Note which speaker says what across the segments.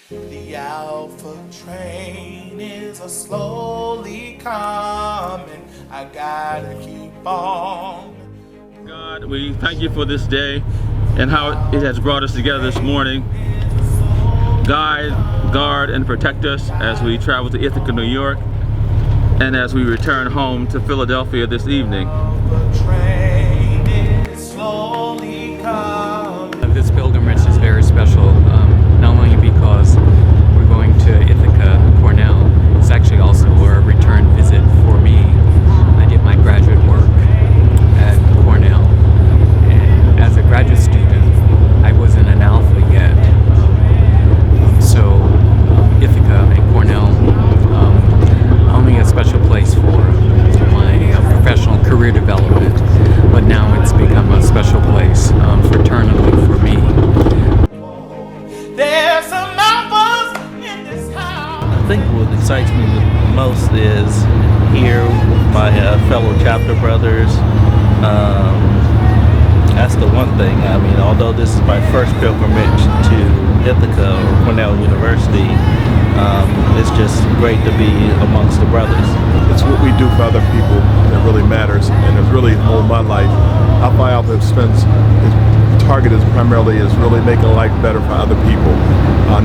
Speaker 1: The Alpha train is a slowly coming. I gotta keep on.
Speaker 2: God, we thank you for this day and how it has brought us together this morning. Guide, guard, and protect us as we travel to Ithaca, New York, and as we return home to Philadelphia this evening.
Speaker 1: The train is slowly coming.
Speaker 3: This pilgrimage is very special, not only because we're going to Ithaca, Cornell, it's actually also a return visit for me. I did my graduate work at Cornell, and as a graduate student, I wasn't an Alpha yet. So Ithaca and Cornell, only a special place for my professional career development, but now it's become a special place fraternally for me.
Speaker 1: There's some Alphas in this house.
Speaker 4: I think what excites me the most is here with my fellow chapter brothers. That's the one thing. I mean, although this is my first pilgrimage to Ithaca or Cornell University, it's just great to be amongst the brothers.
Speaker 5: It's what we do for other people that really matters, and it's really all my life. Alpha spends its target is primarily really making life better for other people,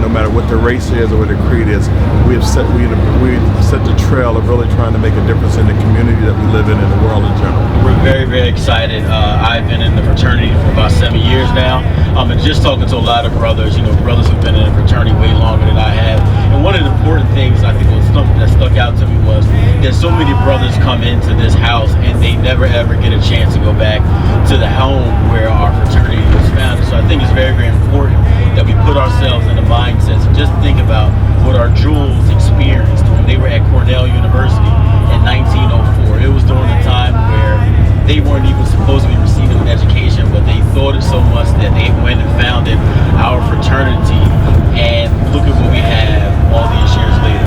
Speaker 5: no matter what their race is or what their creed is. We set the trail of really trying to make a difference in the community that we live in and the world in general.
Speaker 2: We're very, very excited. I've been in the fraternity for about 7 years now. And just talking to a lot of brothers, brothers who've been in the fraternity way longer than I have. And one of the important things I think was something that stuck out to me was that so many brothers come into this house and they never ever get a chance to go back to the home where our fraternity was founded. So I think it's very, very important that we put ourselves in the mindsets and just think about what our jewels experienced when they were at Cornell University in 1904. It was during a time where they weren't even supposed to be receiving an education, but they thought it so much that they went and founded our fraternity, and look at what we have all these years later.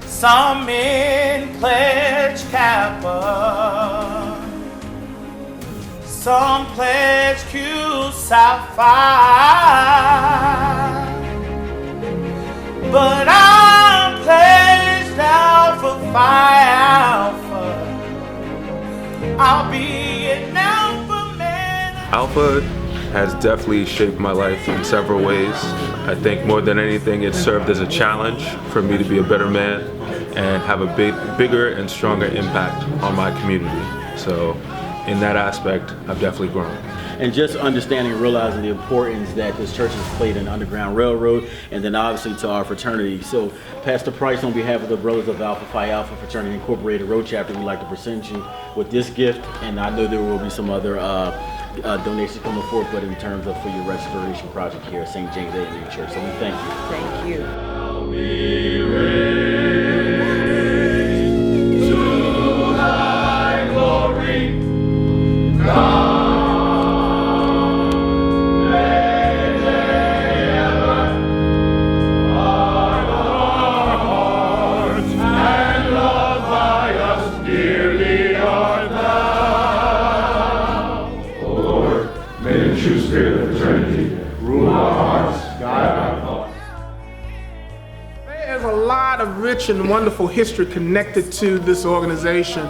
Speaker 1: Some men pledge Kappa, some pledge Q Sapphire, but I'm pledged Alpha Phi Alpha. I'll be an Alpha man.
Speaker 6: Alpha has definitely shaped my life in several ways. I think more than anything, it served as a challenge for me to be a better man and have a bigger and stronger impact on my community. So in that aspect, I've definitely grown.
Speaker 2: And just understanding and realizing the importance that this church has played in the Underground Railroad, and then obviously to our fraternity. So Pastor Price, on behalf of the Brothers of Alpha Phi Alpha Fraternity Incorporated Road Chapter, we'd like to present you with this gift, and I know there will be some other donations coming forth, but in terms of for your restoration project here at St. James A.M.E. Church. So we thank you.
Speaker 7: Thank you.
Speaker 8: There's a lot of rich and wonderful history connected to this organization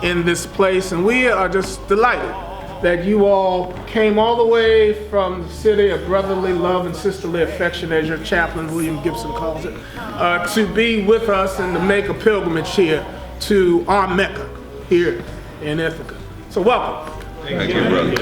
Speaker 8: in this place, and we are just delighted that you all came all the way from the city of brotherly love and sisterly affection, as your chaplain William Gibson calls it, to be with us and to make a pilgrimage here to our Mecca here in Ithaca. So welcome.
Speaker 5: Thank you, brother.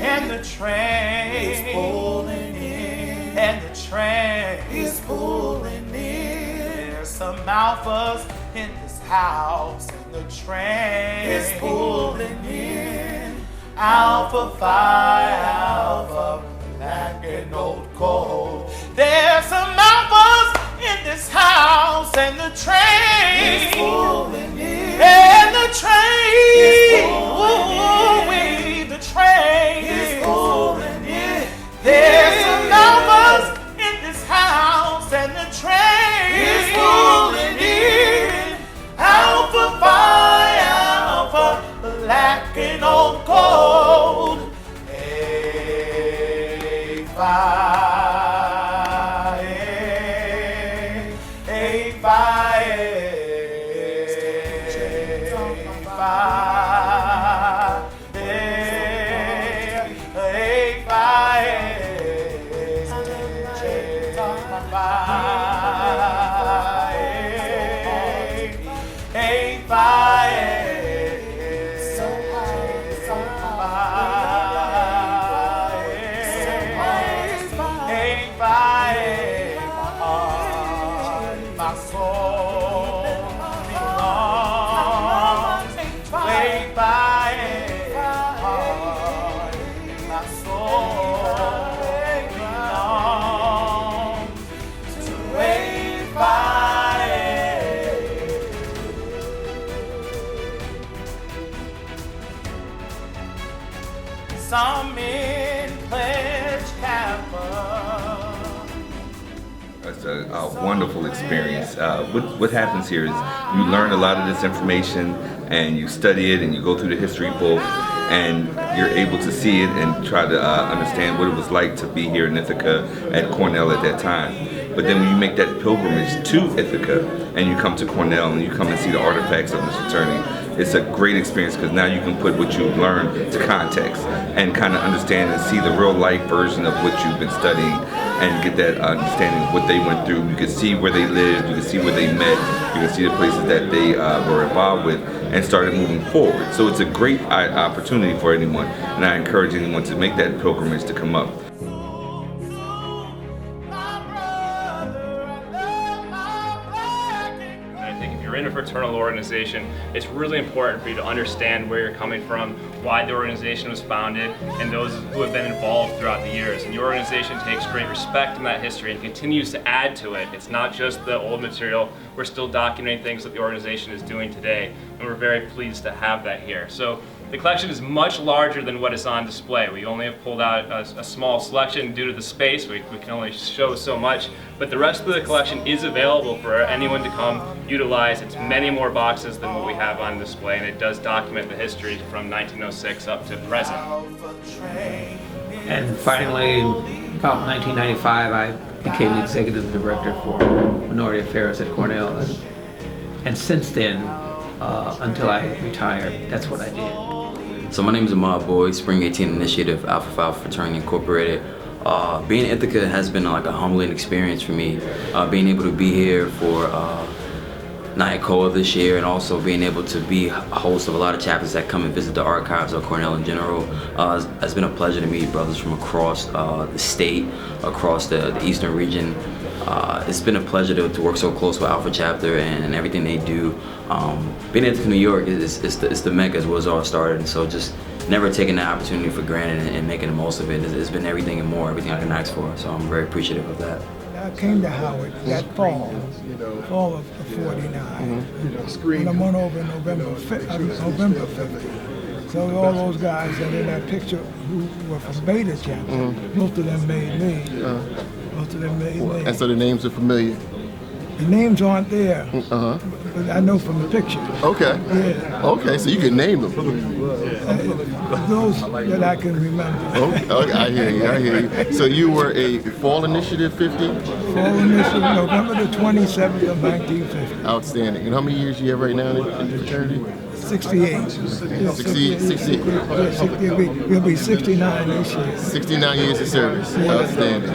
Speaker 1: And the train is pulling in, and the train is pulling in. There's some Alphas in this house, and the train is pulling in. Alpha Phi Alpha, black and old gold. There's some Alphas in this house, and the train is pulling in, and the train is pulling in. black and old gold. Hey, fire, hey, fire, hey, fire, hey, fire. My soul belongs way by my soul belongs to way by. Some men pledge capital.
Speaker 7: It's a wonderful experience. What happens here is you learn a lot of this information and you study it and you go through the history book and you're able to see it and try to understand what it was like to be here in Ithaca at Cornell at that time. But then when you make that pilgrimage to Ithaca and you come to Cornell and you come and see the artifacts of this fraternity, it's a great experience because now you can put what you've learned to context and kind of understand and see the real life version of what you've been studying and get that understanding of what they went through. You can see where they lived, you can see where they met, you can see the places that they were involved with and started moving forward. So it's a great opportunity for anyone, and I encourage anyone to make that pilgrimage to come up.
Speaker 9: In a fraternal organization, it's really important for you to understand where you're coming from, why the organization was founded, and those who have been involved throughout the years. And your organization takes great respect in that history and continues to add to it. It's not just the old material, we're still documenting things that the organization is doing today, and we're very pleased to have that here. So the collection is much larger than what is on display. We only have pulled out a small selection due to the space. We can only show so much, but the rest of the collection is available for anyone to come utilize. It's many more boxes than what we have on display, and it does document the history from 1906 up to present.
Speaker 10: And finally, about 1995, I became the executive director for Minority Affairs at Cornell, and since then, until I retired, that's what I did.
Speaker 11: So my name is Ahmad Boyd, Spring 18 Initiative, Alpha Phi Fraternity Incorporated. Being in Ithaca has been like a humbling experience for me. Being able to be here for NIACOA this year, and also being able to be a host of a lot of chapters that come and visit the archives of Cornell in general. It's been a pleasure to meet brothers from across the state, across the eastern region. It's been a pleasure to work so close with Alpha Chapter and everything they do. Being in New York is the Mecca, is where it all started, and so just never taking that opportunity for granted and making the most of it. It's been everything and more, everything I can ask for, so I'm very appreciative of that.
Speaker 12: I came to Howard that fall of '49, and I went over in November 50. So all those guys that in that picture who were from Beta Chapter, most of them made me. Most of them made me.
Speaker 5: And so the names are familiar?
Speaker 12: The names aren't there, but I know from the picture.
Speaker 5: Okay.
Speaker 12: Yeah.
Speaker 5: Okay, so you can name them.
Speaker 12: Those that I can remember.
Speaker 5: Okay, I hear you. So you were a Fall Initiative 50?
Speaker 12: Fall Initiative, November the 27th of 1950.
Speaker 5: Outstanding. And how many years you have right now in the fraternity?
Speaker 12: 68.
Speaker 5: 68.
Speaker 12: We'll be 69 this year.
Speaker 5: 69 years of service. Outstanding.